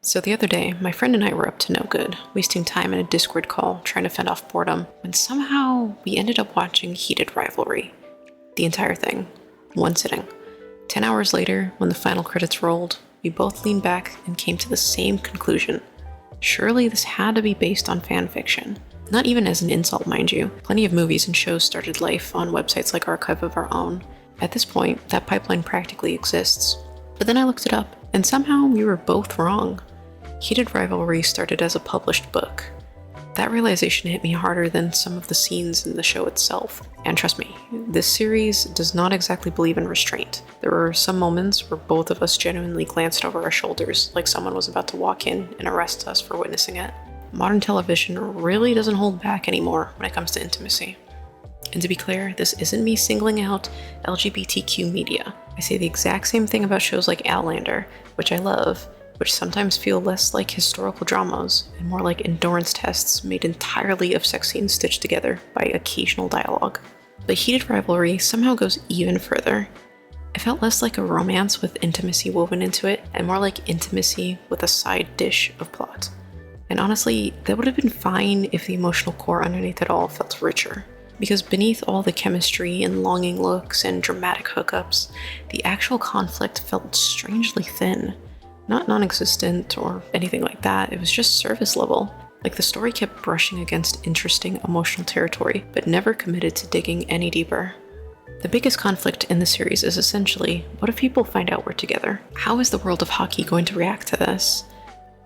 So the other day, my friend and I were up to no good, wasting time in a Discord call trying to fend off boredom, when somehow we ended up watching Heated Rivalry. The entire thing. One sitting. 10 hours later, when the final credits rolled, we both leaned back and came to the same conclusion. Surely this had to be based on fanfiction. Not even as an insult, mind you. Plenty of movies and shows started life on websites like Archive of Our Own. At this point, that pipeline practically exists. But then I looked it up, and somehow we were both wrong. Heated Rivalry started as a published book. That realization hit me harder than some of the scenes in the show itself. And trust me, this series does not exactly believe in restraint. There were some moments where both of us genuinely glanced over our shoulders, like someone was about to walk in and arrest us for witnessing it. Modern television really doesn't hold back anymore when it comes to intimacy. And to be clear, this isn't me singling out LGBTQ media. I say the exact same thing about shows like Outlander, which I love, which sometimes feel less like historical dramas and more like endurance tests made entirely of sex scenes stitched together by occasional dialogue. But Heated Rivalry somehow goes even further. It felt less like a romance with intimacy woven into it, and more like intimacy with a side dish of plot. And honestly, that would have been fine if the emotional core underneath it all felt richer. Because beneath all the chemistry and longing looks and dramatic hookups, the actual conflict felt strangely thin. Not non-existent or anything like that, it was just surface level. Like the story kept brushing against interesting emotional territory, but never committed to digging any deeper. The biggest conflict in the series is essentially, what if people find out we're together? How is the world of hockey going to react to this?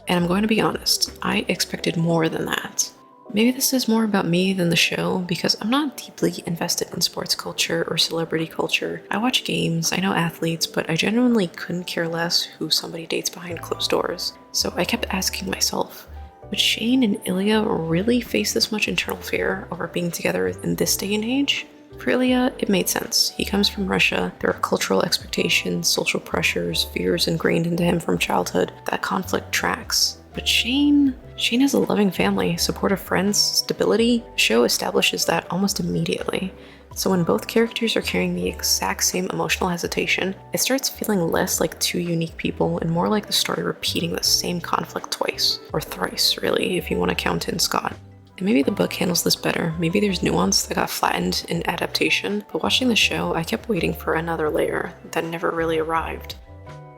And I'm going to be honest, I expected more than that. Maybe this is more about me than the show, because I'm not deeply invested in sports culture or celebrity culture. I watch games, I know athletes, but I genuinely couldn't care less who somebody dates behind closed doors. So I kept asking myself, would Shane and Ilya really face this much internal fear over being together in this day and age? For Ilya, it made sense. He comes from Russia, there are cultural expectations, social pressures, fears ingrained into him from childhood. That conflict tracks. But Shane has a loving family, supportive friends, stability. The show establishes that almost immediately. So when both characters are carrying the exact same emotional hesitation, it starts feeling less like two unique people and more like the story repeating the same conflict twice, or thrice really, if you want to count in Scott. And maybe the book handles this better, maybe there's nuance that got flattened in adaptation, but watching the show, I kept waiting for another layer that never really arrived.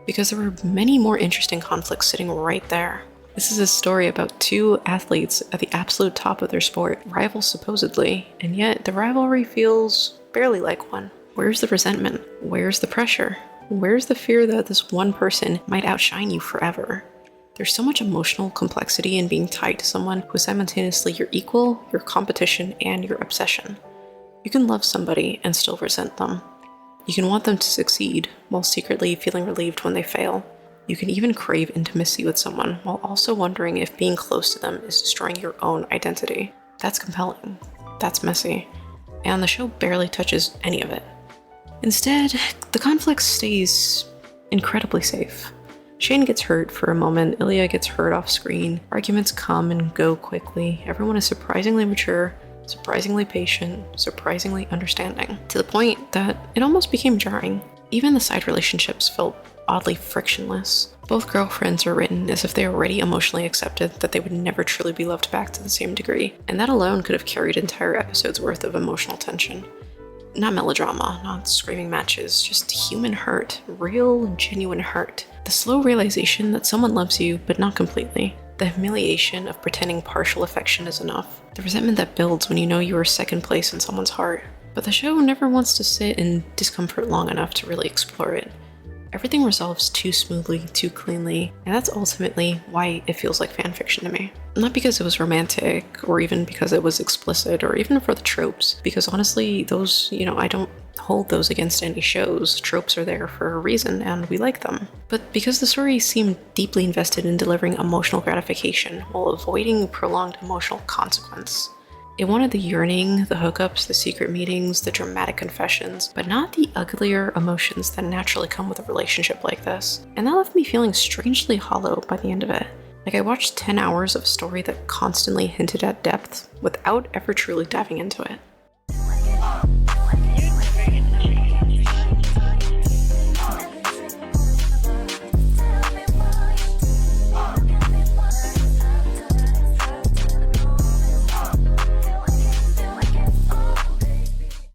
Because there were many more interesting conflicts sitting right there. This is a story about two athletes at the absolute top of their sport, rivals supposedly, and yet the rivalry feels barely like one. Where's the resentment? Where's the pressure? Where's the fear that this one person might outshine you forever? There's so much emotional complexity in being tied to someone who is simultaneously your equal, your competition, and your obsession. You can love somebody and still resent them. You can want them to succeed while secretly feeling relieved when they fail. You can even crave intimacy with someone while also wondering if being close to them is destroying your own identity. That's compelling. That's messy. And the show barely touches any of it. Instead, the conflict stays incredibly safe. Shane gets hurt for a moment, Ilya gets hurt off screen, arguments come and go quickly, everyone is surprisingly mature, surprisingly patient, surprisingly understanding, to the point that it almost became jarring. Even the side relationships felt oddly frictionless. Both girlfriends are written as if they already emotionally accepted that they would never truly be loved back to the same degree, and that alone could have carried entire episodes worth of emotional tension. Not melodrama, not screaming matches, just human hurt, real, genuine hurt. The slow realization that someone loves you, but not completely. The humiliation of pretending partial affection is enough. The resentment that builds when you know you are second place in someone's heart. But the show never wants to sit in discomfort long enough to really explore it. Everything resolves too smoothly, too cleanly, and that's ultimately why it feels like fanfiction to me. Not because it was romantic, or even because it was explicit, or even for the tropes, because honestly, those, I don't hold those against any shows. Tropes are there for a reason, and we like them. But because the story seemed deeply invested in delivering emotional gratification while avoiding prolonged emotional consequence. It wanted the yearning, the hookups, the secret meetings, the dramatic confessions, but not the uglier emotions that naturally come with a relationship like this. And that left me feeling strangely hollow by the end of it. Like I watched 10 hours of a story that constantly hinted at depth without ever truly diving into it.